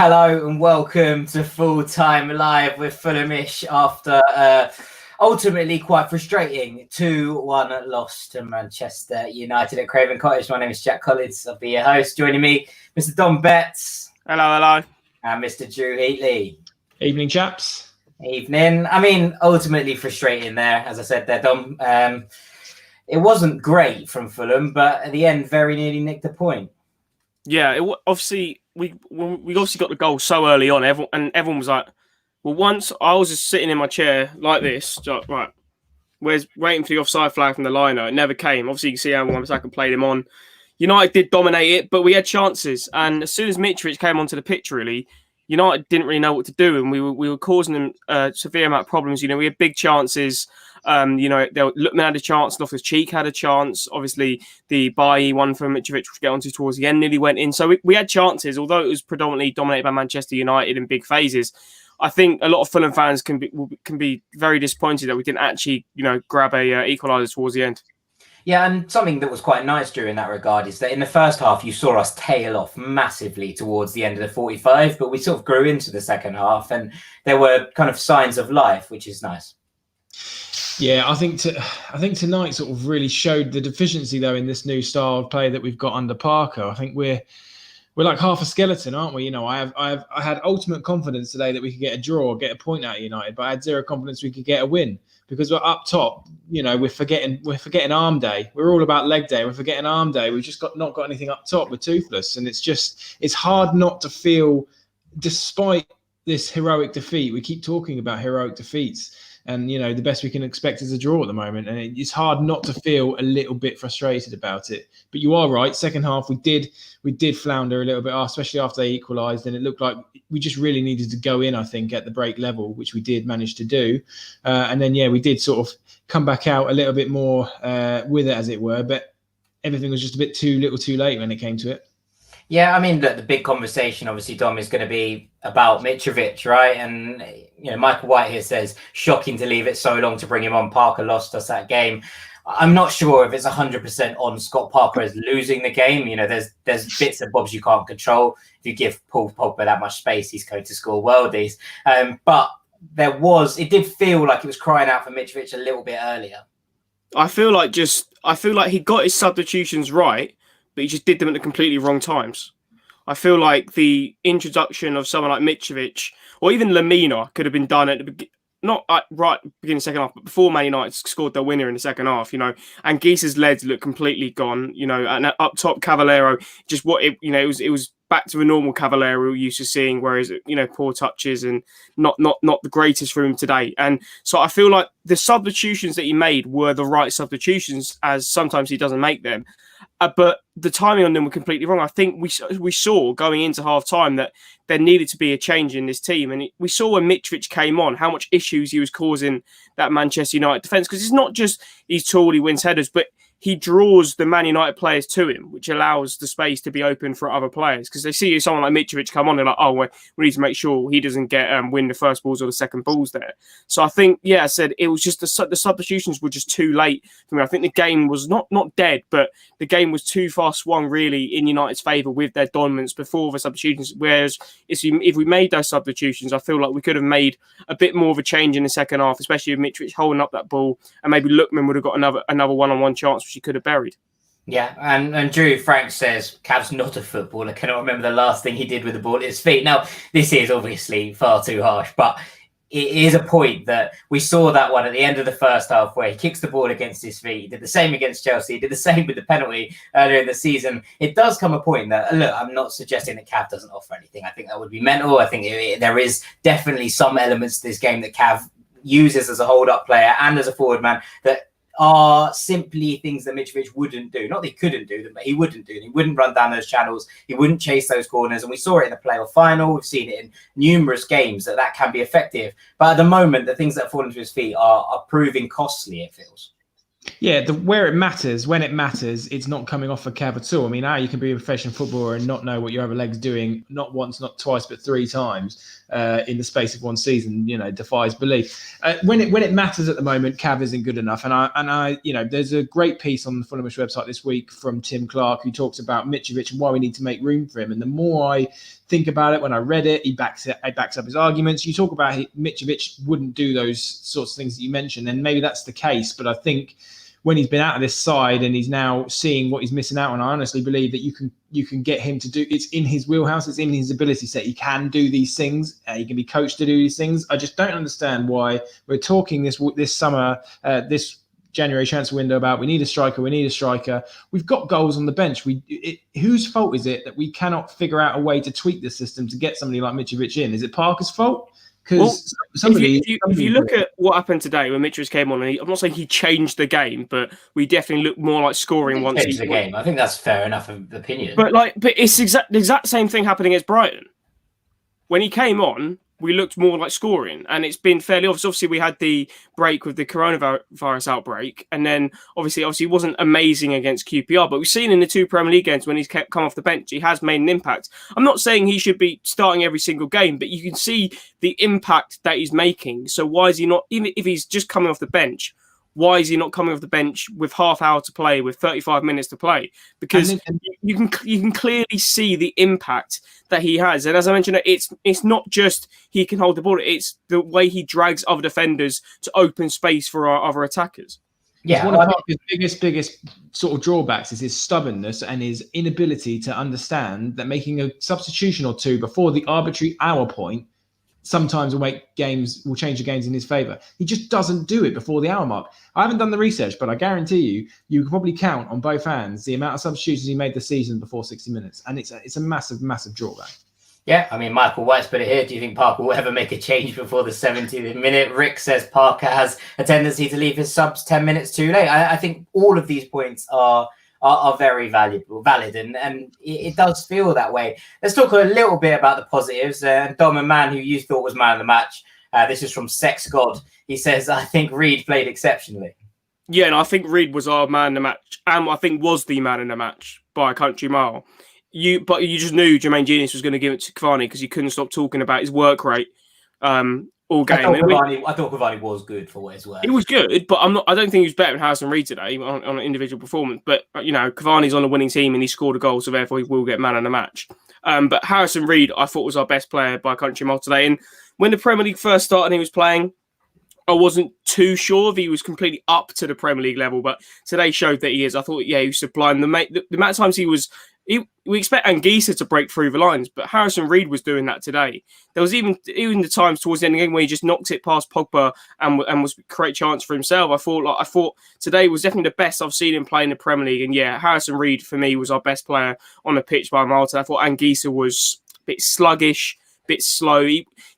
Hello and welcome to Full-Time Live with Fulhamish after ultimately quite frustrating 2-1 loss to Manchester United at Craven Cottage. My name is Jack Collins. I'll be your host. Joining me, Mr. Dom Betts. Hello. And Mr. Drew Heatley. Evening, chaps. Evening. I mean, ultimately frustrating there, as I said there, Dom. It wasn't great from Fulham, but at the end, very nearly nicked a point. Yeah, obviously, we obviously got the goal so early on, everyone was like, well, once I was just sitting in my chair like this, like, right, waiting for the offside flag from the liner. It never came. Obviously, you can see how Wan-Bissaka played him on. United did dominate it, but we had chances. And as soon as Mitrovic came onto the pitch, really, United didn't really know what to do, and we were causing them a severe amount of problems. We had big chances. Lookman had a chance. Loftus-Cheek had a chance. Obviously, the Bailly one for Mitrovic, which we'll get onto towards the end, nearly went in. So we had chances, although it was predominantly dominated by Manchester United in big phases. I think a lot of Fulham fans can be very disappointed that we didn't actually, grab a equaliser towards the end. Yeah, and something that was quite nice during that regard is that in the first half, you saw us tail off massively towards the end of the 45, but we sort of grew into the second half and there were kind of signs of life, which is nice. Yeah, I think tonight sort of really showed the deficiency, though, in this new style of play that we've got under Parker. I think we're like half a skeleton, aren't we? I had ultimate confidence today that we could get a draw, get a point out of United, but I had zero confidence we could get a win because we're up top. We're forgetting arm day. We're all about leg day. We're forgetting arm day. We've just not got anything up top. We're toothless, and it's hard not to feel, despite this heroic defeat. We keep talking about heroic defeats. And, the best we can expect is a draw at the moment. And it's hard not to feel a little bit frustrated about it. But you are right. Second half, we did flounder a little bit, especially after they equalised. And it looked like we just really needed to go in, I think, at the break level, which we did manage to do. And then, we did sort of come back out a little bit more with it, as it were. But everything was just a bit too little too late when it came to it. Yeah, I mean, look, the big conversation, obviously, Dom, is going to be about Mitrovic, right? And, Michael White here says, shocking to leave it so long to bring him on. Parker lost us that game. I'm not sure if it's 100% on Scott Parker as losing the game. There's bits and bobs you can't control. If you give Paul Pogba that much space, he's going to score worldies. But it did feel like it was crying out for Mitrovic a little bit earlier. I feel like he got his substitutions right, but he just did them at the completely wrong times. I feel like the introduction of someone like Mitrovic or even Lamina could have been done at the beginning, not right beginning of the second half, but before Man United scored their winner in the second half. And Geese's legs looked completely gone. And up top, Cavaliero just it was back to a normal Cavaliero we're used to seeing, whereas poor touches and not the greatest for him today. And so I feel like the substitutions that he made were the right substitutions, as sometimes he doesn't make them. But the timing on them were completely wrong. I think we saw going into half-time that there needed to be a change in this team. And we saw when Mitrovic came on how much issues he was causing that Manchester United defence. Because it's not just he's tall, he wins headers, but he draws the Man United players to him, which allows the space to be open for other players. Because they see someone like Mitrovic come on, they're like, oh, we need to make sure he doesn't get win the first balls or the second balls there. So I think, I said it was just the substitutions were just too late for me. I think the game was not dead, but the game was too far swung really in United's favour with their dominance before the substitutions. Whereas if we made those substitutions, I feel like we could have made a bit more of a change in the second half, especially with Mitrovic holding up that ball, and maybe Lookman would have got another one-on-one chance which he could have buried. Yeah, and Drew Frank says Cav's not a footballer. Cannot remember the last thing he did with the ball at his feet. Now, this is obviously far too harsh, but it is a point that we saw that one at the end of the first half where he kicks the ball against his feet. He did the same against Chelsea. He did the same with the penalty earlier in the season. It does come a point that, look, I'm not suggesting that Cav doesn't offer anything. I think that would be mental. I think there is definitely some elements to this game that Cav uses as a hold-up player and as a forward man that are simply things that Mitrovic wouldn't do. Not that he couldn't do them, but he wouldn't do them. He wouldn't run down those channels. He wouldn't chase those corners. And we saw it in the playoff final. We've seen it in numerous games that can be effective. But at the moment, the things that fall into his feet are proving costly, it feels. Yeah, where it matters, when it matters, it's not coming off a Cav at all. I mean, you can be a professional footballer and not know what your other leg's doing, not once, not twice, but 3 times in the space of one season. Defies belief. When it matters at the moment, Cav isn't good enough. And I, there's a great piece on the Fulhamish website this week from Tim Clark who talks about Mitrovic and why we need to make room for him. And the more I think about it, when I read it, he backs up his arguments. You talk about Mitrovic wouldn't do those sorts of things that you mentioned, and maybe that's the case. But I think when he's been out of this side and he's now seeing what he's missing out on, I honestly believe that you can get him to do. It's in his wheelhouse. It's in his ability set. He can do these things. He can be coached to do these things. I just don't understand why we're talking this summer, this January transfer window about we need a striker. We've got goals on the bench. Whose fault is it that we cannot figure out a way to tweak the system to get somebody like Mitrovic in? Is it Parker's fault? Because if you look at what happened today when Mitrovic came on, I'm not saying he changed the game, but we definitely looked more like scoring once he changed the game. I think that's fair enough of opinion. But it's the exact same thing happening against Brighton. When he came on, we looked more like scoring, and it's been fairly obvious. Obviously, we had the break with the coronavirus outbreak, and then obviously he wasn't amazing against QPR, but we've seen in the 2 Premier League games when he's come off the bench, he has made an impact. I'm not saying he should be starting every single game, but you can see the impact that he's making. So why is he not, even if he's just coming off the bench, why is he not coming off the bench with half hour to play, with 35 minutes to play? Because you can clearly see the impact that he has. And as I mentioned, it's not just he can hold the ball, it's the way he drags other defenders to open space for our other attackers. Yeah, one of his biggest sort of drawbacks is his stubbornness and his inability to understand that making a substitution or two before the arbitrary hour point sometimes will change the games in his favour. He just doesn't do it before the hour mark. I haven't done the research, but I guarantee you can probably count on both hands the amount of substitutions he made this season before 60 minutes. And it's a massive, massive drawback. Yeah, I mean, Michael White's put it here. Do you think Parker will ever make a change before the 70th minute? Rick says Parker has a tendency to leave his subs 10 minutes too late. I think all of these points are very valid, and it does feel that way. Let's talk a little bit about the positives. Dom and Man, who you thought was man of the match, this is from Sex God. He says, I think Reed played exceptionally. Yeah, and I think Reed was our man of the match, and I think was the man of the match by a country mile. But you just knew Jermaine Genius was going to give it to Cavani because he couldn't stop talking about his work rate all game. I thought Cavani was good for what his work. He was good, but I don't think he was better than Harrison Reed today on an individual performance. But Cavani's on a winning team and he scored a goal, so therefore he will get man of the match. But Harrison Reed, I thought, was our best player by country mile today. And when the Premier League first started and he was playing, I wasn't too sure if he was completely up to the Premier League level, but today showed that he is. I thought, he was sublime. The amount of times we expect Anguissa to break through the lines, but Harrison Reed was doing that today. There was even the times towards the end of the game where he just knocked it past Pogba and was a great chance for himself. I thought today was definitely the best I've seen him play in the Premier League. And yeah, Harrison Reed for me was our best player on the pitch by a mile. I thought Anguissa was a bit sluggish, bit slow.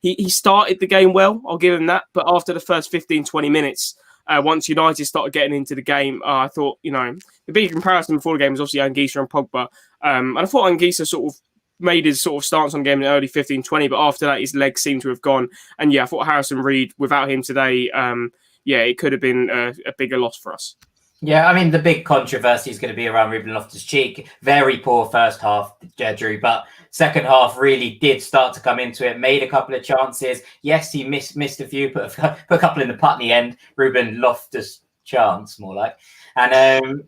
He started the game well, I'll give him that. But after the first 15, 20 minutes, once United started getting into the game, I thought, the big comparison before the game was obviously Anguissa and Pogba. And I thought Anguissa sort of made his sort of stance on the game in the early 15, 20, but after that, his legs seemed to have gone. And yeah, I thought Harrison Reed, without him today, it could have been a bigger loss for us. Yeah, I mean, the big controversy is going to be around Ruben Loftus-Cheek. Very poor first half, Drew, but second half really did start to come into it, made a couple of chances. Yes, he missed a few, put a couple in the Putney end. Ruben Loftus chance, more like. And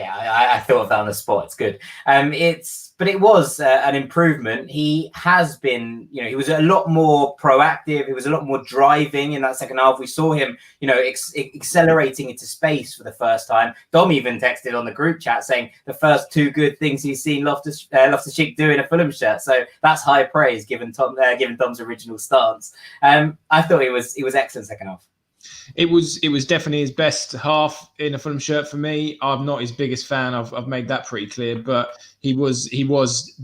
I thought of that on the spot. It's good. But it was an improvement. He has been, he was a lot more proactive. He was a lot more driving in that second half. We saw him, accelerating into space for the first time. Dom even texted on the group chat saying the first 2 good things he's seen Loftus-Cheek do in a Fulham shirt. So that's high praise given Dom's original stance. I thought he was excellent second half. It was definitely his best half in a Fulham shirt for me. I'm not his biggest fan. I've made that pretty clear, but he was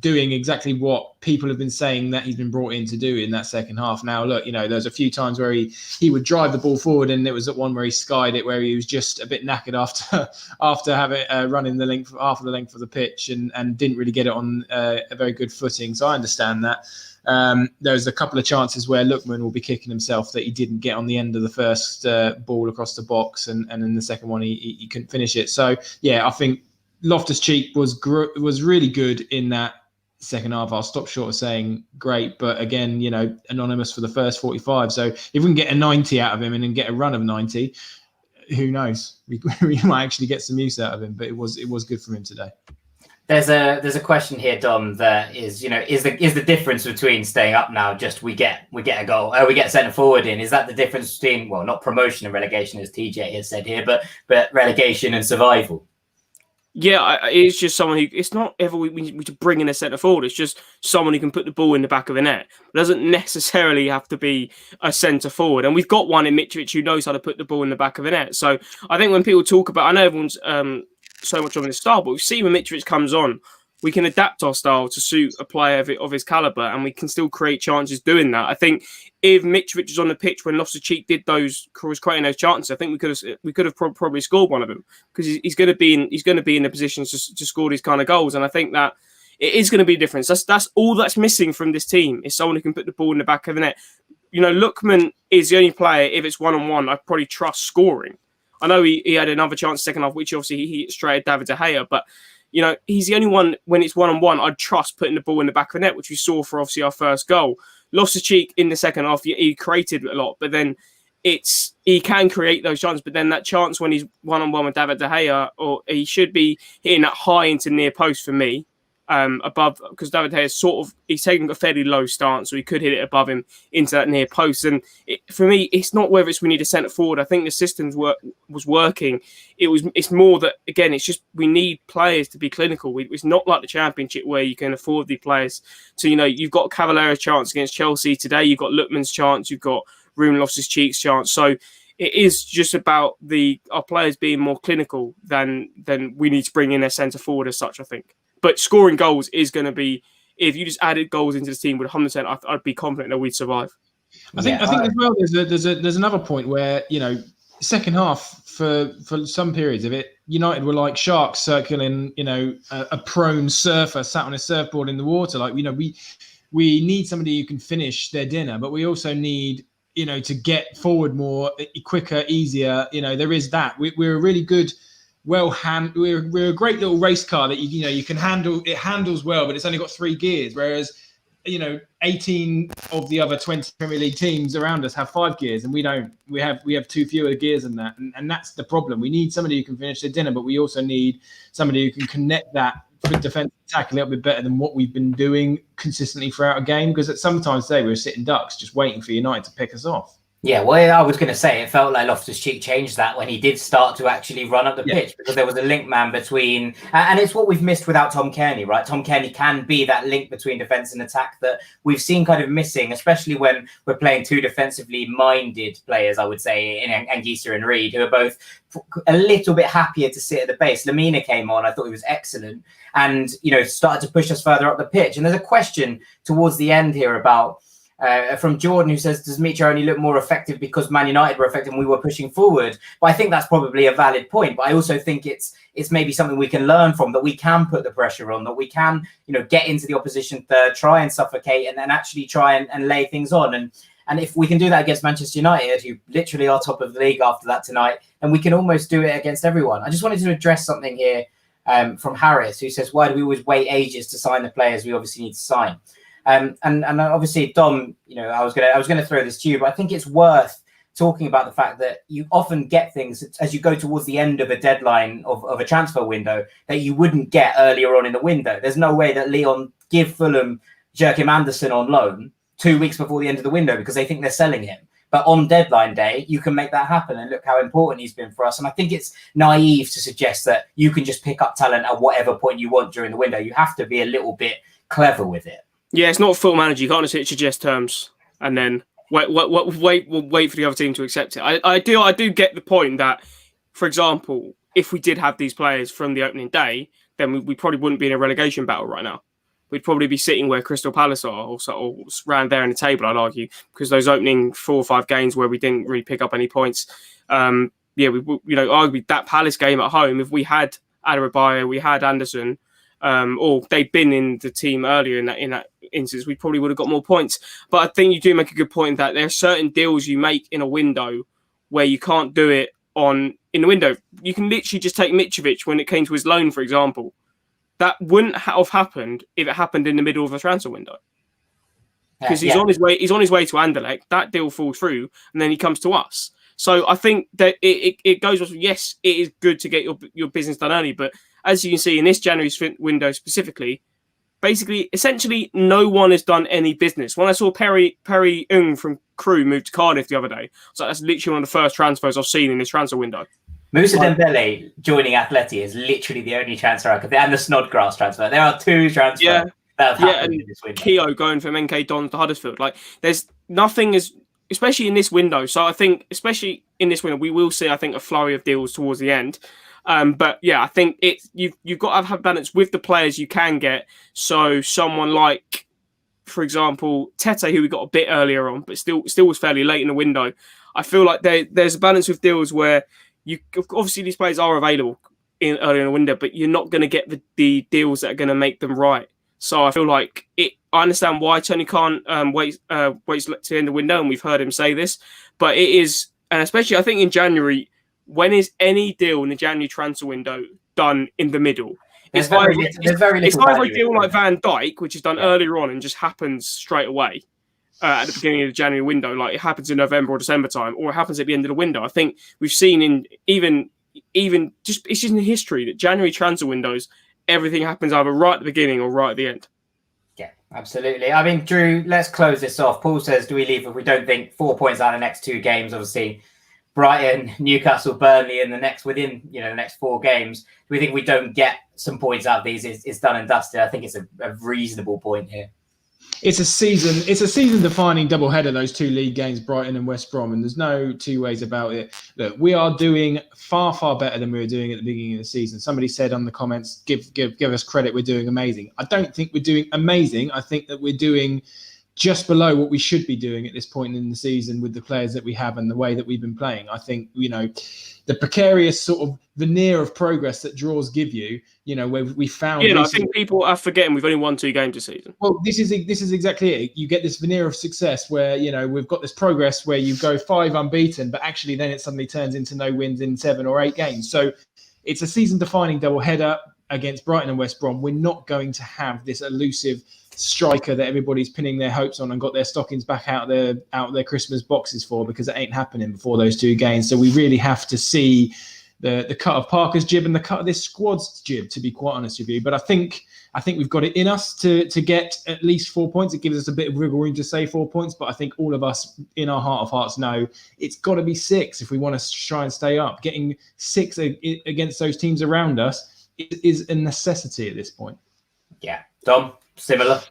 doing exactly what people have been saying that he's been brought in to do in that second half. Now, look, there's a few times where he would drive the ball forward, and there was at one where he skied it, where he was just a bit knackered after having running the length, half of the length of the pitch, and didn't really get it on a very good footing. So I understand that. There's a couple of chances where Lookman will be kicking himself that he didn't get on the end of the first ball across the box, and in the second one he couldn't finish it. So yeah, I think Loftus-Cheek was really good in that second half. I'll stop short of saying great, but again, anonymous for the first 45. So if we can get a 90 out of him and then get a run of 90, who knows? We might actually get some use out of him. But it was good from him today. There's a question here, Dom, that is, is the difference between staying up now just we get a goal, we get centre forward in? Is that the difference between, well, not promotion and relegation, as TJ has said here, but relegation and survival? Yeah, it's just someone who, it's not ever we need to bring in a centre forward. It's just someone who can put the ball in the back of the net. It doesn't necessarily have to be a centre forward. And we've got one in Mitrovic who knows how to put the ball in the back of the net. So I think when people talk about, I know everyone's so much on his style, but we've seen when Mitrovic comes on, we can adapt our style to suit a player of his calibre, and we can still create chances doing that. I think if Mitrovic was on the pitch when Loftus-Cheek was creating those chances, I think we could have probably scored one of them, because he's going to be in the position to score these kind of goals. And I think that it is going to be a difference. That's all that's missing from this team, is someone who can put the ball in the back of the net. Lookman is the only player, if it's 1-on-1, I probably trust scoring. I know he had another chance second half, which obviously he straight at David De Gea, but he's the only one when it's 1-on-1 I'd trust putting the ball in the back of the net, which we saw for obviously our first goal. Loftus-Cheek in the second half, he created a lot, but then he can create those chances, but then that chance when he's 1-on-1 with David De Gea, or he should be hitting that high into near post for me, above, because David De Gea he's taking a fairly low stance, so he could hit it above him into that near post. And for me, it's not whether we need a centre forward. I think the system's was working. It's more that, again, it's just we need players to be clinical. It's not like the Championship where you can afford the players. So you've got Cavaliero's chance against Chelsea today. You've got Lookman's chance. You've got Ruben Loftus-Cheek's chance. So it is just about our players being more clinical than we need to bring in a centre forward as such, I think. But scoring goals is going to be, if you just added goals into the team with 100%, I'd be confident that we'd survive. I think as well, there's another point where, second half for some periods of it, United were like sharks circling, a prone surfer sat on a surfboard in the water. Like, we need somebody who can finish their dinner, but we also need, to get forward more, quicker, easier. There is that. We're a really good. We're a great little race car that you can handle. It handles well, but it's only got 3 gears. Whereas 18 of the other 20 Premier League teams around us have 5 gears, and we don't. We have 2 fewer gears than that, and that's the problem. We need somebody who can finish their dinner, but we also need somebody who can connect that defensive attack a little bit better than what we've been doing consistently throughout a game. Because at sometimes today we were sitting ducks, just waiting for United to pick us off. Yeah, well, I was going to say, it felt like Loftus-Cheek changed that when he did start to actually run up the pitch, because there was a link man between, and it's what we've missed without Tom Kearney, right? Tom Kearney can be that link between defence and attack that we've seen kind of missing, especially when we're playing 2 defensively minded players, I would say, in Anguissa and Reed, who are both a little bit happier to sit at the base. Lamina came on, I thought he was excellent, and, started to push us further up the pitch. And there's a question towards the end here about, from Jordan, who says, does Mitro only look more effective because Man United were effective and we were pushing forward? But I think that's probably a valid point. But I also think it's maybe something we can learn from, that we can put the pressure on, that we can, get into the opposition third, try and suffocate, and then actually try and lay things on. And if we can do that against Manchester United, who literally are top of the league after that tonight, then we can almost do it against everyone. I just wanted to address something here from Harris, who says, why do we always wait ages to sign the players we obviously need to sign? And obviously, Dom, I was gonna throw this to you, but I think it's worth talking about the fact that you often get things as you go towards the end of a deadline of a transfer window that you wouldn't get earlier on in the window. There's no way that Leon give Fulham Joachim Andersen on loan 2 weeks before the end of the window because they think they're selling him. But on deadline day, you can make that happen, and look how important he's been for us. And I think it's naive to suggest that you can just pick up talent at whatever point you want during the window. You have to be a little bit clever with it. Yeah, it's not a full manager. You can't just suggest terms and then wait for the other team to accept it. I do get the point that, for example, if we did have these players from the opening day, then we probably wouldn't be in a relegation battle right now. we'd probably be sitting where Crystal Palace are, or around there in the table, I'd argue, because those opening 4 or 5 games where we didn't really pick up any points. We arguably that Palace game at home, if we had Adebayo, we had Anderson, or they'd been in the team earlier in that instance, we probably would have got more points. But I think you do make a good point that there are certain deals you make in a window where you can't do it in the window. You can literally just take Mitrovic when it came to his loan, for example. That wouldn't have happened if it happened in the middle of a transfer window. Because he's on his way to Anderlecht. That deal falls through, and then he comes to us. So I think that it goes with, yes, it is good to get your business done early, but as you can see in this January window specifically, basically, essentially, no one has done any business. When I saw Perry Ng from Crewe move to Cardiff the other day, so that's literally one of the first transfers I've seen in this transfer window. Moussa Dembele joining Atleti is literally the only transfer I could think, and the Snodgrass transfer. There are 2 transfers that have happened in this window. Keogh going from NK Dons to Huddersfield. Like, there's nothing especially in this window. So I think, especially in this window, we will see, I think, a flurry of deals towards the end. But yeah, I think you've got to have balance with the players you can get. So someone like, for example, Tete, who we got a bit earlier on, but still was fairly late in the window. I feel like there's a balance with deals where obviously these players are available early in the window, but you're not going to get the deals that are going to make them right. So I feel like I understand why Tony Khan waits to end the window, and we've heard him say this, but it is, and especially I think in January, when is any deal in the January transfer window done in the middle? It's either a deal like Van Dijk, which is done earlier on and just happens straight away at the beginning of the January window, like it happens in November or December time, or it happens at the end of the window. I think we've seen in even just it's just in history that January transfer windows, everything happens either right at the beginning or right at the end. Yeah, absolutely. I mean, Drew, let's close this off. Paul says, do we leave if we don't think 4 points out of the next 2 games? Obviously, Brighton, Newcastle, Burnley in the next 4 games. Do we think we don't get some points out of these? It's done and dusted. I think it's a reasonable point here. It's a season defining double header, those 2 league games, Brighton and West Brom, and there's no 2 ways about it. Look, we are doing far, far better than we were doing at the beginning of the season. Somebody said on the comments, give us credit, we're doing amazing. I don't think we're doing amazing. I think that we're doing just below what we should be doing at this point in the season with the players that we have and the way that we've been playing. I think, the precarious sort of veneer of progress that draws give you, where we found... Yeah, I think people are forgetting we've only won 2 games this season. Well, this is exactly it. You get this veneer of success where, we've got this progress where you go 5 unbeaten, but actually then it suddenly turns into no wins in 7 or 8 games. So it's a season-defining double header against Brighton and West Brom. We're not going to have this elusive striker that everybody's pinning their hopes on and got their stockings back out of their Christmas boxes for, because it ain't happening before those 2 games. So we really have to see the cut of Parker's jib and the cut of this squad's jib, to be quite honest with you. But I think we've got it in us to get at least 4 points. It gives us a bit of wriggle room to say 4 points, but I think all of us in our heart of hearts know it's got to be 6 if we want to try and stay up. Getting 6 against those teams around us is a necessity at this point. Yeah. Dom, similar?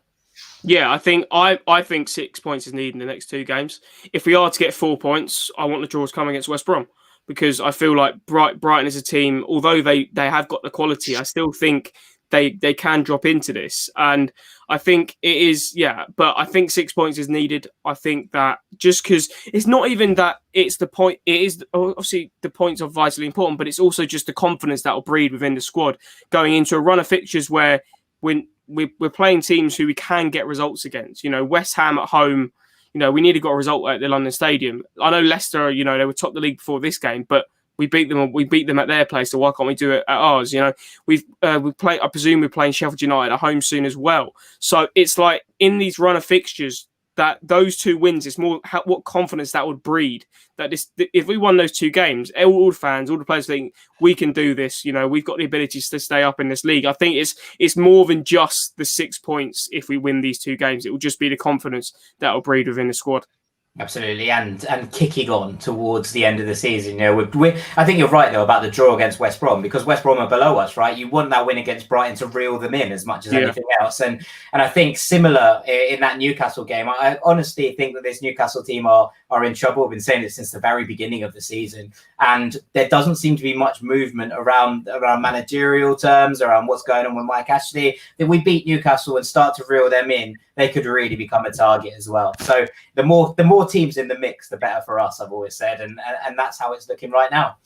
Yeah, I think 6 points is needed in the next 2 games. If we are to get 4 points, I want the draws coming against West Brom, because I feel like Brighton is a team, although they have got the quality, I still think they can drop into this. And I think it is, but I think 6 points is needed. I think that just because it's not even that it's the point, it is obviously the points are vitally important, but it's also just the confidence that will breed within the squad going into a run of fixtures where we're playing teams who we can get results against. West Ham at home, we nearly got a result at the London Stadium. I know Leicester, they were top of the league before this game, but we beat them at their place, so why can't we do it at ours? We play. I presume we're playing Sheffield United at home soon as well. So it's like in these run of fixtures, that those 2 wins, it's more what confidence that would breed. That if we won those 2 games, all the fans, all the players think we can do this. We've got the ability to stay up in this league. I think it's more than just the 6 points. If we win these 2 games, it will just be the confidence that will breed within the squad. Absolutely, and kicking on towards the end of the season. You know, I think you're right though about the draw against West Brom, because West Brom are below us, right? You want that win against Brighton to reel them in as much as anything else, and I think similar in that Newcastle game. I honestly think that this Newcastle team are in trouble. I've been saying it since the very beginning of the season, and there doesn't seem to be much movement around managerial terms, around what's going on with Mike Ashley. If we beat Newcastle and start to reel them in, they could really become a target as well. So the more teams in the mix, the better for us, I've always said, and that's how it's looking right now.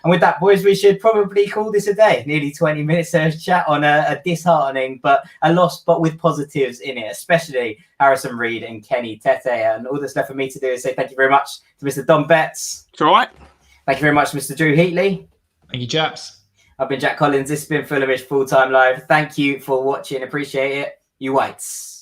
And with that, boys, we should probably call this a day. Nearly 20 minutes of chat on a disheartening but a loss, but with positives in it, especially Harrison Reed and Kenny Tete. And all that's left for me to do is say thank you very much to Mr. Dom Betts. It's all right. Thank you very much, Mr. Drew Heatley. Thank you, chaps. I've been Jack Collins. This has been Fulhamish Full-Time Live. Thank you for watching. Appreciate it. You whites.